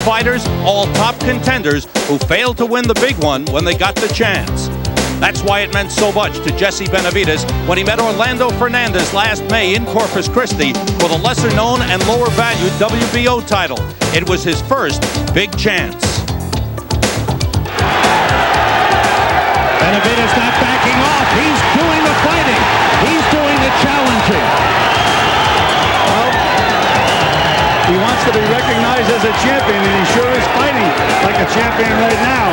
fighters, all top contenders who failed to win the big one when they got the chance. That's why it meant so much to Jesse Benavides when he met Orlando Fernandez last May in Corpus Christi for the lesser-known and lower-valued WBO title. It was his first big chance. Benavides not backing off. He's doing the fighting. He's doing the challenging. Well, he wants to be recognized as a champion, and he sure is fighting like a champion right now.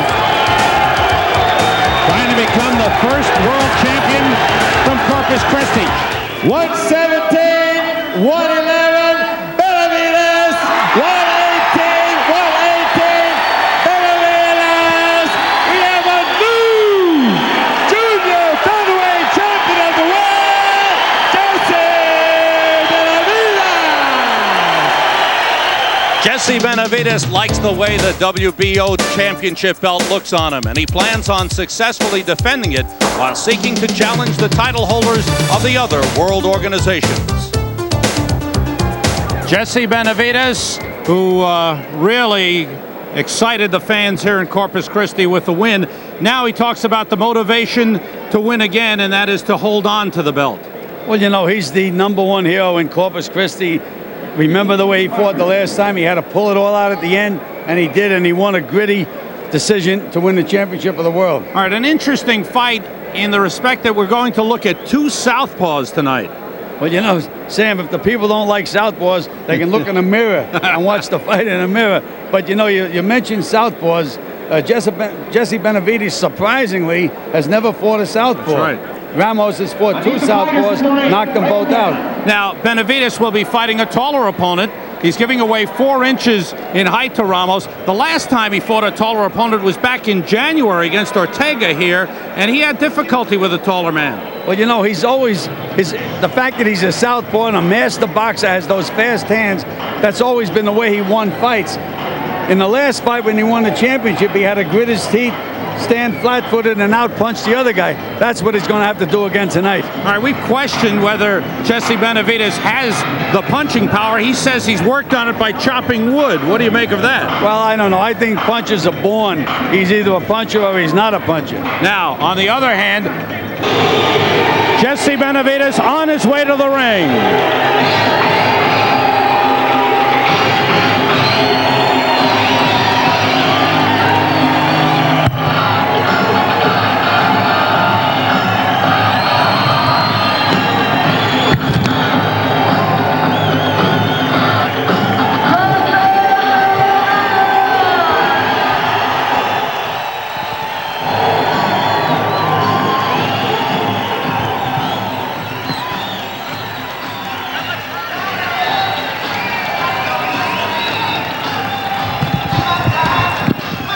Trying to become the first world champion from Corpus Christi. 117, 111, Benavides, 118, 118, Benavides. We have a new junior featherweight champion of the world, Jesse Benavides. Jesse Benavides likes the way the WBO championship belt looks on him, and he plans on successfully defending it while seeking to challenge the title holders of the other world organizations. Jesse Benavides, who really excited the fans here in Corpus Christi with the win. Now he talks about the motivation to win again, and that is to hold on to the belt. Well, you know, he's the #1 hero in Corpus Christi. Remember the way he fought the last time? He had to pull it all out at the end, and he did, and he won a gritty decision to win the championship of the world. All right, an interesting fight in the respect that we're going to look at two southpaws tonight. Well, you know, Sam, if the people don't like southpaws, they can look in the mirror and watch the fight in the mirror. But, you know, you mentioned southpaws. Jesse Benavides, surprisingly, has never fought a southpaw. That's right. Ramos has fought two southpaws, knocked them both out. Now, Benavides will be fighting a taller opponent. He's giving away 4 inches in height to Ramos. The last time he fought a taller opponent was back in January against Ortega here, and he had difficulty with a taller man. Well, you know, he's always, the fact that he's a southpaw and a master boxer, has those fast hands, that's always been the way he won fights. In the last fight when he won the championship, he had to grit his teeth, stand flat-footed, and out-punch the other guy. That's what he's going to have to do again tonight. All right, we've questioned whether Jesse Benavides has the punching power. He says he's worked on it by chopping wood. What do you make of that? Well, I don't know. I think punchers are born. He's either a puncher or he's not a puncher. Now, on the other hand, Jesse Benavides on his way to the ring.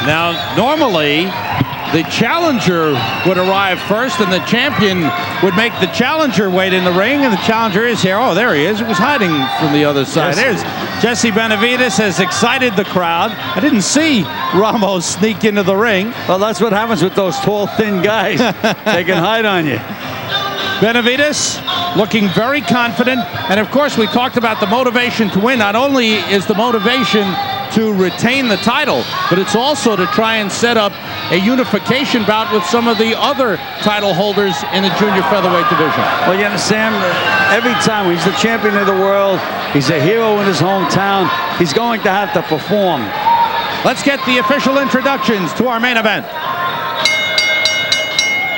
Now, normally, the challenger would arrive first, and the champion would make the challenger wait in the ring, and the challenger is here. Oh, there he is. He was hiding from the other side. Yes. There's Jesse Benavides, has excited the crowd. I didn't see Ramos sneak into the ring. Well, that's what happens with those tall, thin guys. They can hide on you. Benavides looking very confident, and of course we talked about the motivation to win. Not only is the motivation to retain the title, but it's also to try and set up a unification bout with some of the other title holders in the junior featherweight division. Well, you know, Sam, every time he's the champion of the world, he's a hero in his hometown, he's going to have to perform. Let's get the official introductions to our main event.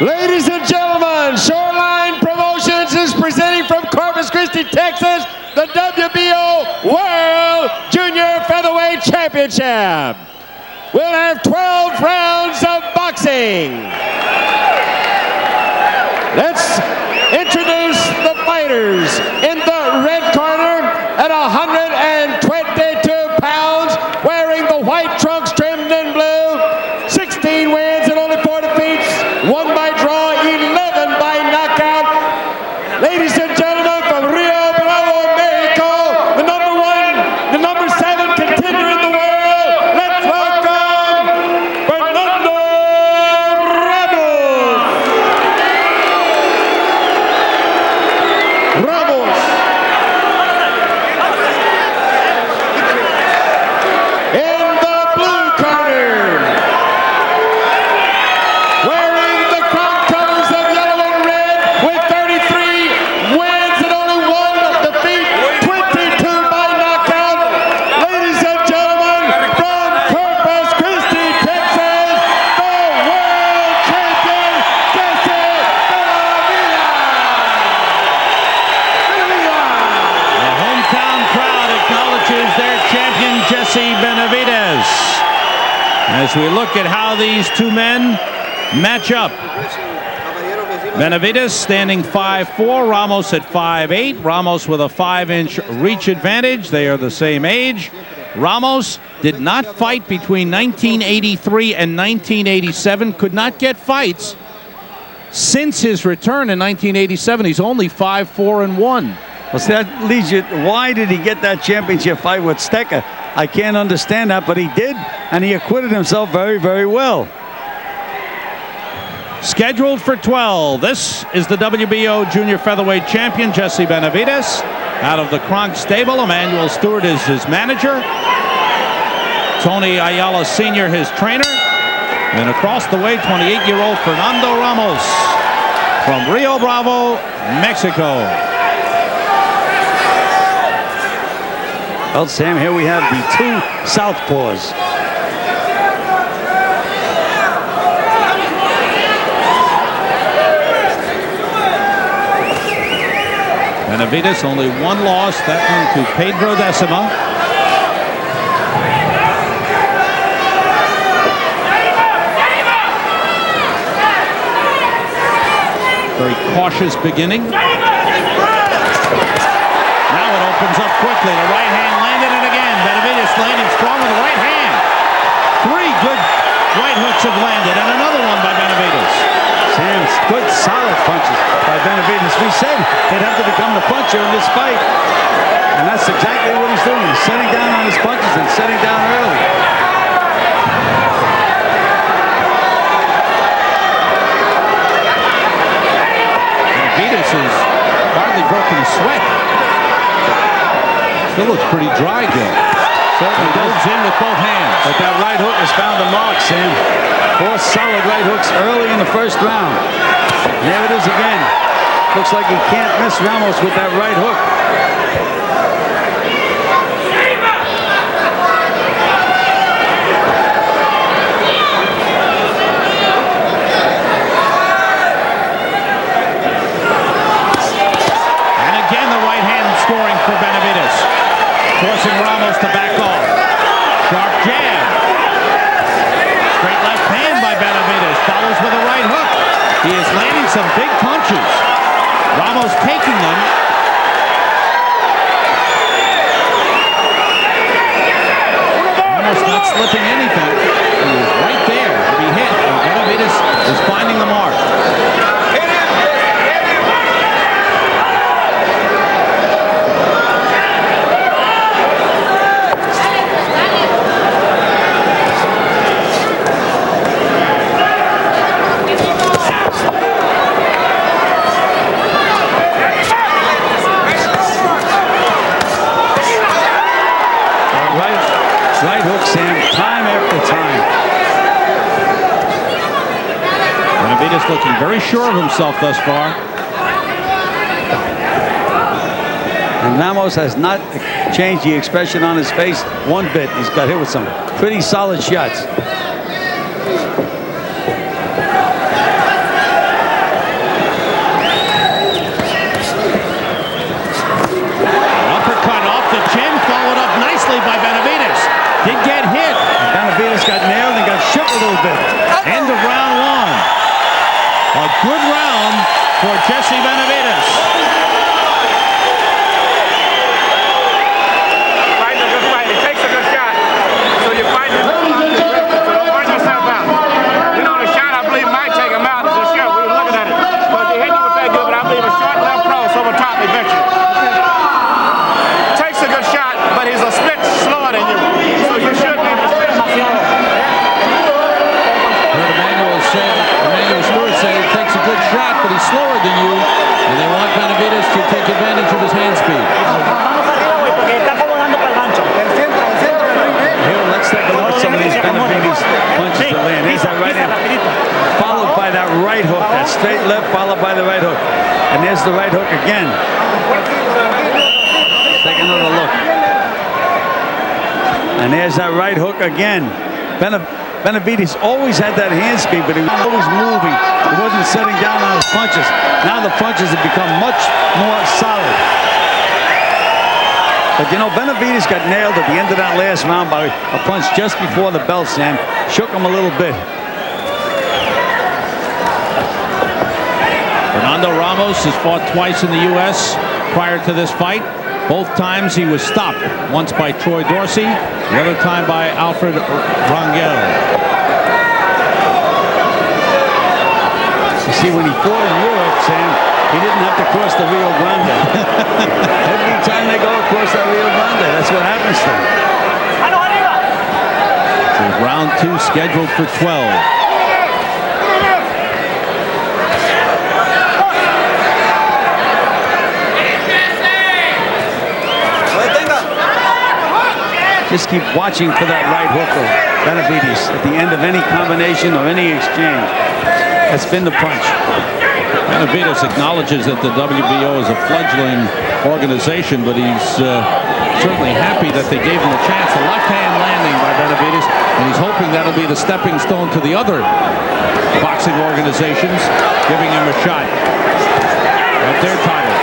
Ladies and gentlemen, Shoreline Promotions is presenting from Corpus Christi, Texas, the WBO World Junior Featherweight Championship. We'll have 12 rounds of boxing. Let's introduce the fighters. In the red corner at 122 pounds, wearing the white trunks trimmed in blue, 16 wins and only 4 defeats, 1 by draw, 11 by knockout. Ladies and gentlemen, from Rio Bravo, Mexico, the number 7 contender in the world, let's welcome Fernando Ramos. In the As we look at how these two men match up. Benavides standing 5'4", Ramos at 5'8". Ramos with a 5-inch reach advantage. They are the same age. Ramos did not fight between 1983 and 1987. Could not get fights since his return in 1987. He's only 5'4" 1. Well, see, that leads you. Why did he get that championship fight with Stecker? I can't understand that, but he did, and he acquitted himself very, very well. Scheduled for 12. This is the WBO junior featherweight champion, Jesse Benavides, out of the Kronk stable. Emmanuel Stewart is his manager. Tony Ayala Sr., his trainer. And across the way, 28-year-old Fernando Ramos from Rio Bravo, Mexico. Well, Sam, here we have the two southpaws. Benavides only one loss, that one to Pedro Decima. Very cautious beginning. Now it opens up quickly. The right hand landed it again. Benavides landing strong with the right hand. Three good right hooks have landed, and another one by Benavides. Sam's good, solid punches by Benavides. We said he'd have to become the puncher in this fight, and that's exactly what he's doing. He's setting down on his punches and setting down early. Benavides has hardly broken a sweat. Still looks pretty dry, Gil. Certainly goes in with both hands. But that right hook has found the mark, Sam. 4 solid right hooks early in the first round. And there it is again. Looks like he can't miss Ramos with that right hook. And again the right hand scoring for Benavides, forcing Ramos to back off. Sharp jab. Straight left hand by Benavides. Follows with a right hook. He is landing some big punches. Ramos taking them. Ramos not slipping anything. He was right there to be hit. And Benavides is finding the mark. Right hook, Sam, time after time. Benavides looking very sure of himself thus far. And Ramos has not changed the expression on his face one bit. He's got hit with some pretty solid shots. Uppercut off the chin, followed up nicely by Benavides. Did get hit. Benavides got nailed and got shook a little bit. End of round 1. A good round for Jesse Benavides. Fight a good fight. It takes a good shot. So you fight it. So don't burn yourself out. You know, the shot I believe might take him out. It's a shot. We were looking at it. Because he hit you with that good, but I believe a short left cross over top eventually. Takes a good shot, but he's a split slower than you. So you should be able to split him slower. Heard Emmanuel Stewart say it takes a good shot, but he's slower than you. And they want Benavides to take advantage of his hand speed. Here, let's take a look at some of these Benavides punches that land. Here's that right hand, followed by that right hook. That straight left, followed by the right hook. And there's the right hook again. Take another look. And there's that right hook again. Benavides always had that hand speed, but he was always moving. He wasn't setting down on his punches. Now the punches have become much more solid. But you know, Benavides got nailed at the end of that last round by a punch just before the bell, Sam. Shook him a little bit. Fernando Ramos has fought twice in the U.S. prior to this fight. Both times he was stopped. Once by Troy Dorsey, the other time by Alfred Rangel. You see, when he fought in Europe, Sam, he didn't have to cross the Rio Grande. Every time they go across that Rio Grande, that's what happens to them. So round 2 scheduled for 12. Just keep watching for that right hook of Benavides at the end of any combination or any exchange. That's been the punch. Benavides acknowledges that the WBO is a fledgling organization, but he's certainly happy that they gave him a chance. A left-hand landing by Benavides, and he's hoping that'll be the stepping stone to the other boxing organizations, giving him a shot at their titles.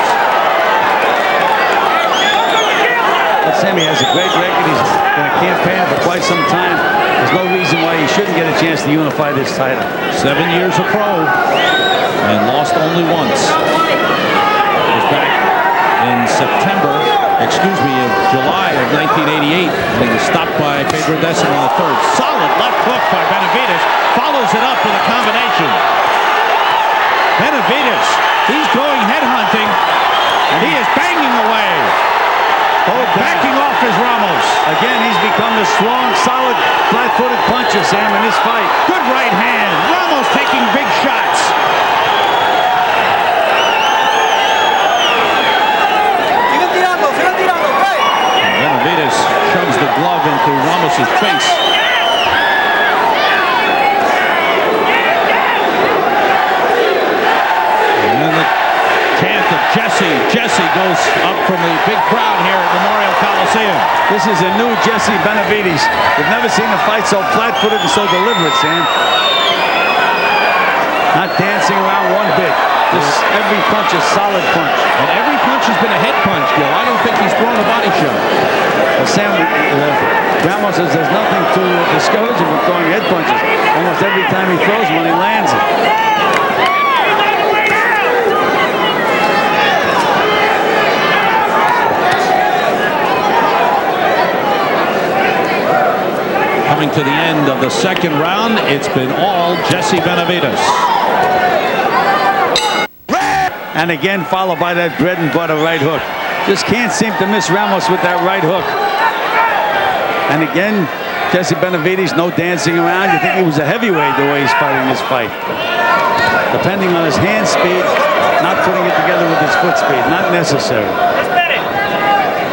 Sammy has a great record. He's been a campaigner for quite some time. There's no reason why he shouldn't get a chance to unify this title. 7 years a pro and lost only once. He was back in July of 1988, and he was stopped by Pedro Decima in the third. Solid left hook by Benavides. Follows it up with a combination. Benavides, he's going headhunting, and he is banging away. Backing off his Ramos. Again, he's become the strong, solid, flat-footed puncher, Sam, in this fight. Good right hand. Ramos taking big shots. Benavides shoves the glove into Ramos's face. And then the chant of Jesse. Jesse goes up from the big crowd here at Memorial Coliseum. This is a new Jesse Benavides. We've never seen a fight so flat-footed and so deliberate, Sam. Not dancing around one bit. Just every punch is solid punch. And every punch has been a head punch, Gil. I don't think he's thrown a body shot. Well, Sam, Ramos says there's nothing to discourage him from throwing head punches. Almost every time he throws one, he lands it. Coming to the end of the second round, it's been all Jesse Benavides. And again, followed by that bread and butter right hook. Just can't seem to miss Ramos with that right hook. And again, Jesse Benavides, no dancing around. You think he was a heavyweight the way he's fighting this fight. Depending on his hand speed, not putting it together with his foot speed. Not necessary.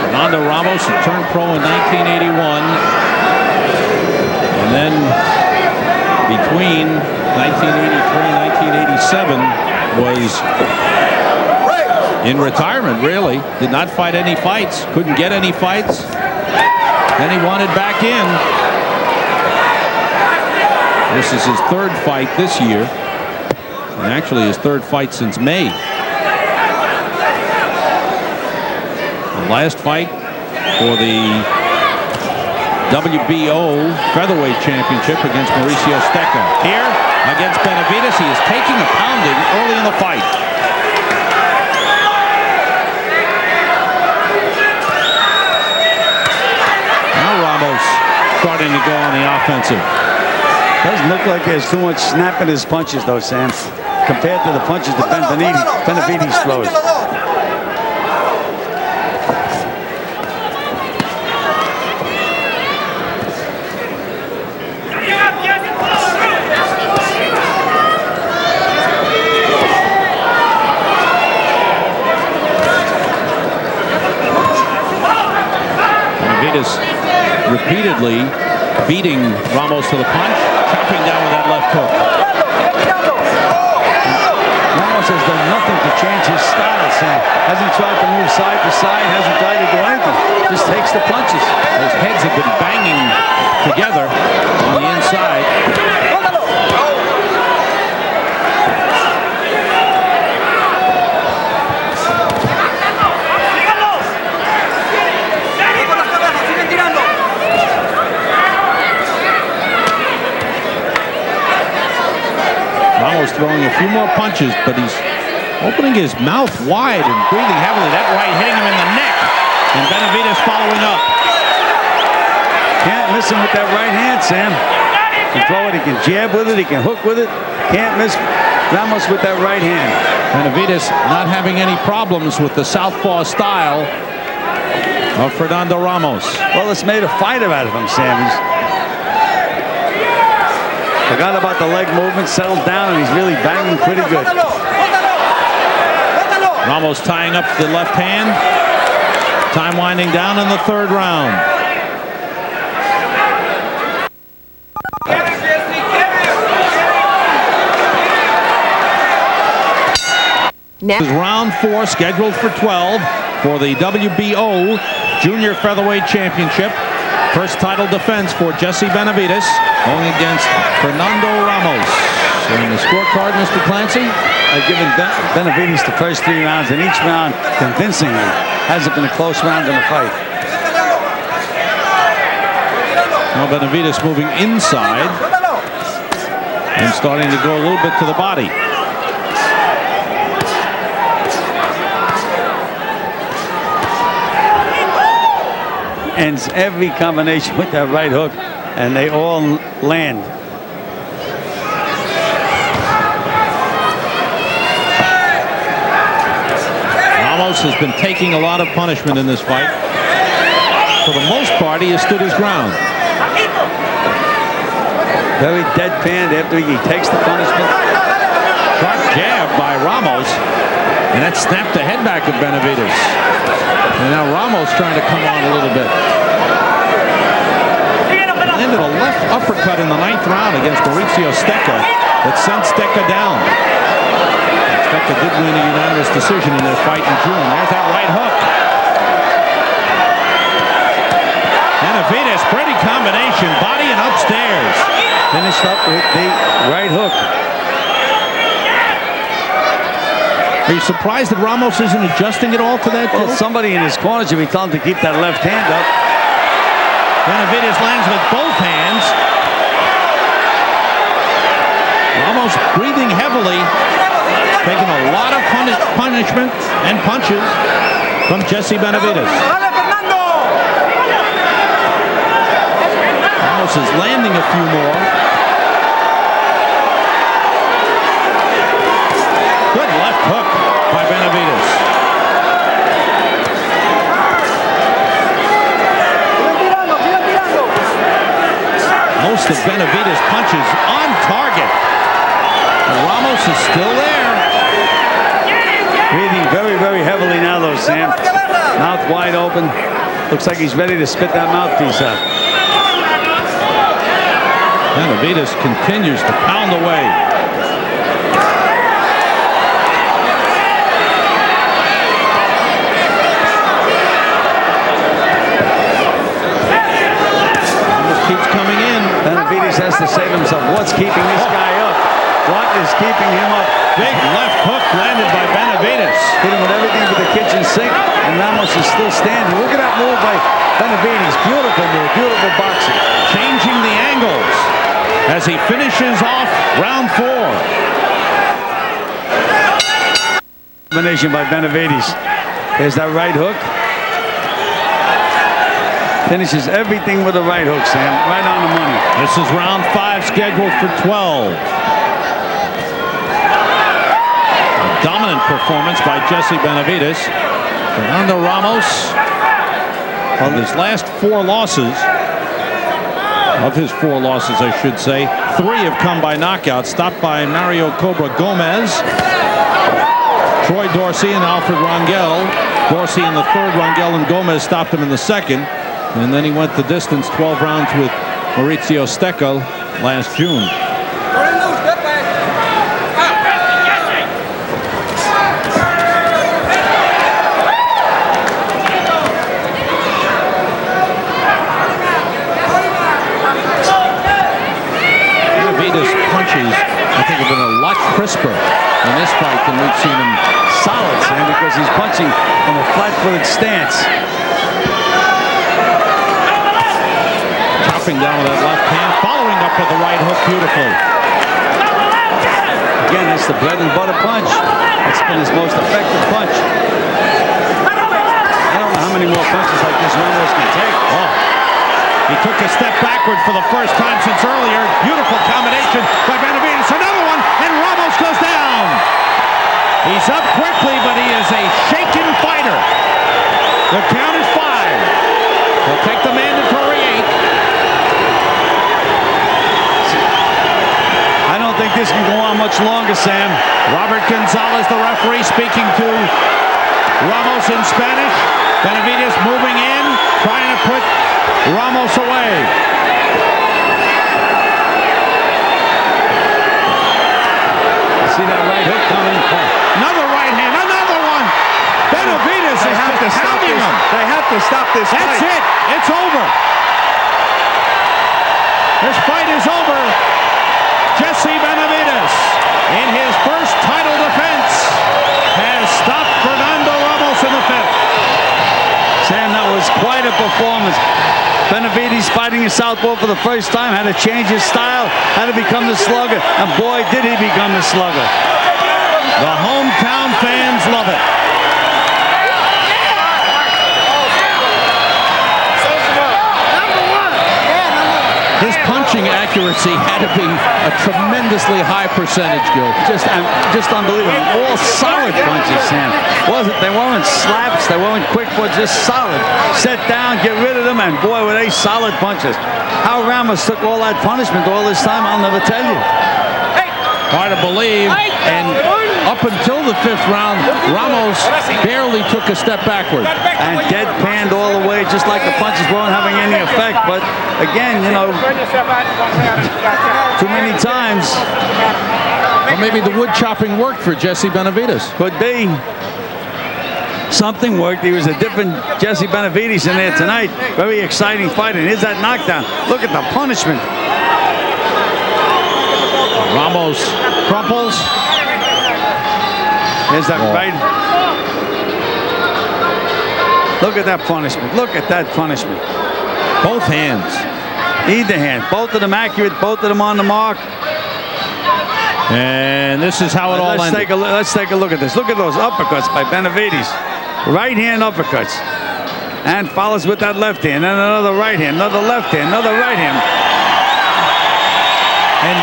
Fernando Ramos, who turned pro in 1981. And then between 1983 and 1987 was in retirement, really. Did not fight any fights. Couldn't get any fights. Then he wanted back in. This is his third fight this year. And actually his third fight since May. The last fight for the WBO Featherweight Championship against Mauricio Stecca. Here, against Benavides, he is taking a pounding early in the fight. Now Ramos starting to go on the offensive. Doesn't look like there's too much snap in his punches, though, Sam, compared to the punches that Benavides throws. Repeatedly beating Ramos to the punch, chopping down with that left hook. Ramos has done nothing to change his style, Sam. Hasn't tried to move side to side, hasn't tried to do anything. Just takes the punches. Those heads have been banging together on the inside. Ramos throwing a few more punches, but he's opening his mouth wide and breathing heavily. That right hitting him in the neck. And Benavides following up. Can't miss him with that right hand, Sam. He can throw it, he can jab with it, he can hook with it. Can't miss Ramos with that right hand. Benavides not having any problems with the southpaw style of Fernando Ramos. Well, it's made a fighter out of him, Sam. He's forgot about the leg movement, settled down, and he's really banging pretty good. Ramos tying up the left hand. Time winding down in the third round. This is round 4, scheduled for 12 for the WBO Junior Featherweight Championship. First title defense for Jesse Benavides going against Fernando Ramos. And the scorecard, Mr. Clancy? I've given Benavides the first 3 rounds, and each round convincingly. Hasn't been a close round in the fight. Now Benavides moving inside and starting to go a little bit to the body. Ends every combination with that right hook, and they all land. Ramos has been taking a lot of punishment in this fight. For the most part, he has stood his ground. Very deadpan after he takes the punishment. Sharp jab by Ramos, and that snapped the head back of Benavides. And now Ramos trying to come on a little bit. Landed a left uppercut in the 9th round against Mauricio Stecca that sent Stecca down. Stecca did win a unanimous decision in their fight in June. There's that right hook. Benavides, pretty combination, body and upstairs. Finished up with the right hook. Are you surprised that Ramos isn't adjusting at all to that? Well, somebody in his corner should be telling him to keep that left hand up. Benavides lands with both hands. Ramos breathing heavily, taking a lot of punishment and punches from Jesse Benavides. Ramos is landing a few more. Good left hook by Benavides. Most of Benavides' punches on target. And Ramos is still there. Breathing very, very heavily now, though, Sam. Mouth wide open. Looks like he's ready to spit that mouthpiece out. Benavides continues to pound away. Keeps coming in. Benavides has to say to himself, what's keeping this guy up? What is keeping him up? Big left hook landed by Benavides. Hit him with everything but the kitchen sink, and Ramos is still standing. Look at that move by Benavides. Beautiful move, beautiful boxing. Changing the angles as he finishes off round 4. Combination by Benavides. There's that right hook. Finishes everything with a right hook, Sam. Right on the money. This is round 5, scheduled for 12. A dominant performance by Jesse Benavides. Fernando Ramos, on his last 4 losses, of his 4 losses, I should say, 3 have come by knockout, stopped by Mario Cobra Gomez, Troy Dorsey, and Alfred Rangel. Dorsey in the 3rd, Rangel and Gomez stopped him in the 2nd. And then he went the distance, 12 rounds with Mauricio Stecca last June. Benavides' punches, I think, have been a lot crisper in this fight than we've seen him. Solid, Sam, because he's punching from a flat-footed stance. Down with that left hand, following up with the right hook beautifully. That's the bread and butter punch. That's been his most effective punch. I don't know how many more punches like this Ramos can take. Oh. He took a step backward for the first time since earlier. Beautiful combination by Benavides. Another one, and Ramos goes down. He's up quickly, but he is a shaken fighter. The count is 5. He'll take the mandatory 8. I don't think this can go on much longer, Sam. Robert Gonzalez, the referee, speaking to Ramos in Spanish. Benavides moving in, trying to put Ramos away. See that right hook coming? Another right hand, another one. Benavides is pounding him. They have to stop this fight. That's it. It's over. This fight is over. Jesse Benavides, in his first title defense, has stopped Fernando Ramos in the 5th. Sam, that was quite a performance. Benavides fighting a southpaw for the first time, had to change his style, had to become the slugger, and boy, did he become the slugger. The hometown fans love it. His punching accuracy had to be a tremendously high percentage, Gil. Just unbelievable. All solid punches, Sam. They weren't slaps, they weren't quick, but just solid. Set down, get rid of them, and boy, were they solid punches. How Ramos took all that punishment all this time, I'll never tell you. Hard to believe, and up until the 5th round, Ramos barely took a step backward. And deadpanned all the way, just like the punches weren't having any effect. But again, you know, too many times. Well, maybe the wood chopping worked for Jesse Benavides. Could be. Something worked. He was a different Jesse Benavides in there tonight. Very exciting fight. And here's that knockdown. Look at the punishment. Ramos crumples. Here's that right. Look at that punishment. Look at that punishment. Both hands. Either hand. Both of them accurate. Both of them on the mark. And this is how it all ended. Let's take a look at this. Look at those uppercuts by Benavides. Right hand uppercuts. And follows with that left hand. And another right hand. Another left hand. Another right hand. And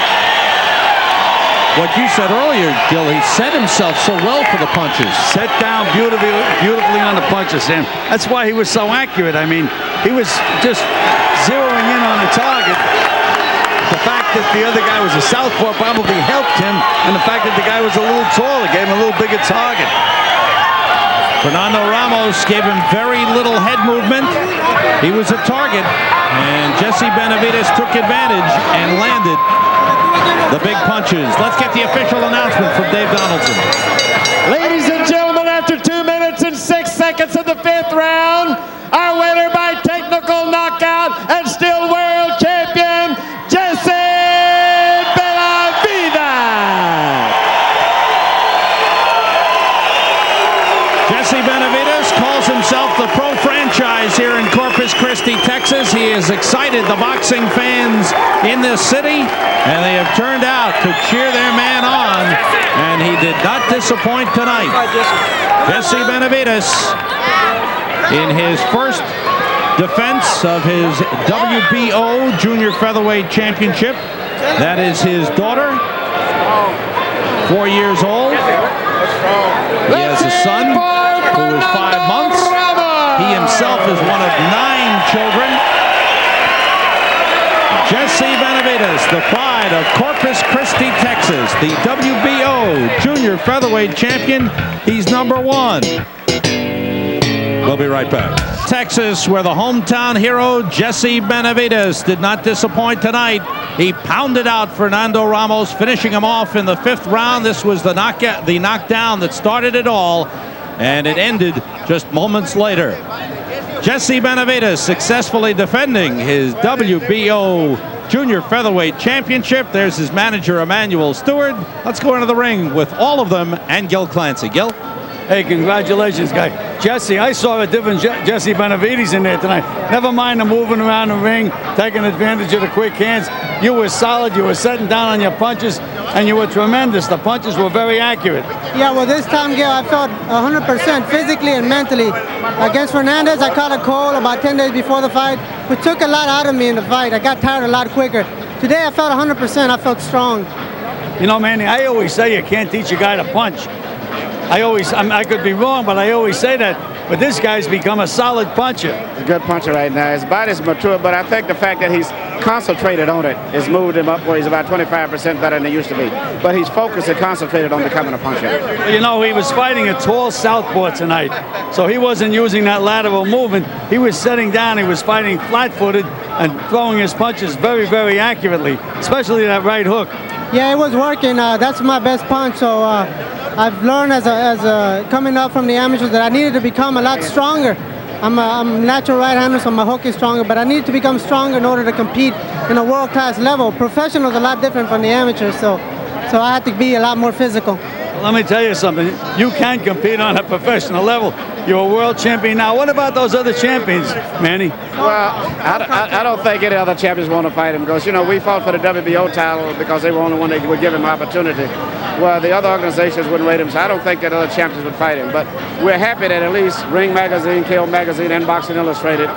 what you said earlier, Gil, he set himself so well for the punches. Set down beautifully on the punches, Sam. That's why he was so accurate. I mean, he was just zeroing in on the target. The fact that the other guy was a southpaw probably helped him, and the fact that the guy was a little taller gave him a little bigger target. Fernando Ramos gave him very little head movement. He was a target, and Jesse Benavides took advantage and landed the big punches. Let's get the official announcement from Dave Donaldson. Ladies and gentlemen, after 2 minutes and 6 seconds of the 5th round, our winner by technical knockout and still world champion, Jesse Benavides. Jesse Benavides calls himself the pro franchise here in Corpus Christi, Texas. He has excited the boxing fans in this city, and they have turned out to cheer their man on, and he did not disappoint tonight. Jesse Benavides, in his first defense of his WBO Junior Featherweight Championship. That is his daughter, 4 years old. He has a son who is 5 months. He himself is one of 9 children. Jesse Benavides, the pride of Corpus Christi, Texas, the WBO Junior Featherweight Champion. He's number 1. We'll be right back. Texas, where the hometown hero Jesse Benavides did not disappoint tonight. He pounded out Fernando Ramos, finishing him off in the 5th round. This was the knockdown that started it all, and it ended just moments later. Jesse Benavides successfully defending his WBO Junior Featherweight Championship. There's his manager, Emmanuel Stewart. Let's go into the ring with all of them and Gil Clancy. Gil? Hey, congratulations, guy. Jesse, I saw a different Jesse Benavides in there tonight. Never mind the moving around the ring, taking advantage of the quick hands. You were solid. You were setting down on your punches, and you were tremendous. The punches were very accurate. Yeah, well, this time, Gil, I felt 100% physically and mentally. Against Fernandez, I caught a cold about 10 days before the fight, which took a lot out of me in the fight. I got tired a lot quicker. Today, I felt 100%. I felt strong. You know, Manny, I always say you can't teach a guy to punch. I could be wrong, but I always say that. But this guy's become a solid puncher. He's a good puncher right now. His body's mature, but I think the fact that he's concentrated on it has moved him up where he's about 25% better than he used to be. But he's focused and concentrated on becoming a puncher. Well, you know, he was fighting a tall southpaw tonight, so he wasn't using that lateral movement. He was setting down. He was fighting flat-footed and throwing his punches very, very accurately, especially that right hook. Yeah, it was working. That's my best punch. So I've learned as coming up from the amateurs that I needed to become a lot stronger. I'm a natural right-hander, so my hook is stronger, but I need to become stronger in order to compete in a world-class level. Professional is a lot different from the amateurs, so I had to be a lot more physical. Let me tell you something. You can compete on a professional level. You're a world champion now. What about those other champions, Manny? Well, I don't think any other champions want to fight him because, you know, we fought for the WBO title because they were the only one that would give him opportunity. Well, the other organizations wouldn't rate him, so I don't think that other champions would fight him. But we're happy that at least Ring Magazine, KO Magazine, and Boxing Illustrated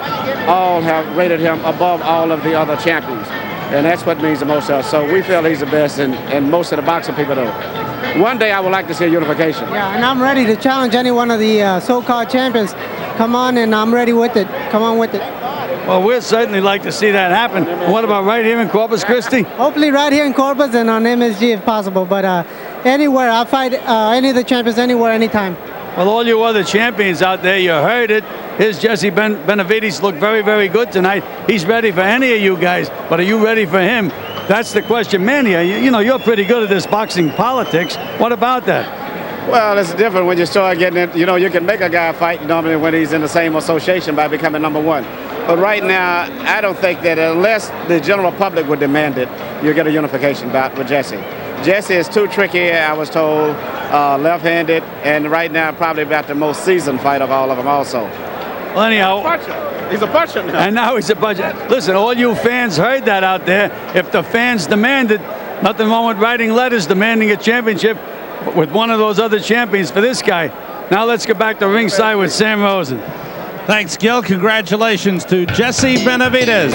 all have rated him above all of the other champions. And that's what means the most to us. So we feel he's the best, and most of the boxing people do. One day I would like to see a unification. Yeah, and I'm ready to challenge any one of the so-called champions. Come on, and I'm ready with it. Come on with it. Well, we'd certainly like to see that happen. What about right here in Corpus Christi? Hopefully right here in Corpus and on MSG if possible. But anywhere, I'll fight any of the champions anywhere, anytime. Well, all you other champions out there, you heard it. Here's Jesse Benavides looked very, very good tonight. He's ready for any of you guys, but are you ready for him? That's the question. Manny, you know, you're pretty good at this boxing politics. What about that? Well, it's different when you start getting it. You know, you can make a guy fight normally when he's in the same association by becoming #1. But right now, I don't think that unless the general public would demand it, you'll get a unification bout with Jesse. Jesse is too tricky, I was told, left-handed, and right now probably about the most seasoned fight of all of them also. Well, anyhow, he's a puncher now. And now he's a puncher. Listen, all you fans heard that out there. If the fans demand it, nothing wrong with writing letters demanding a championship with one of those other champions for this guy. Now let's get back to ringside with Sam Rosen. Thanks, Gil. Congratulations to Jesse Benavides.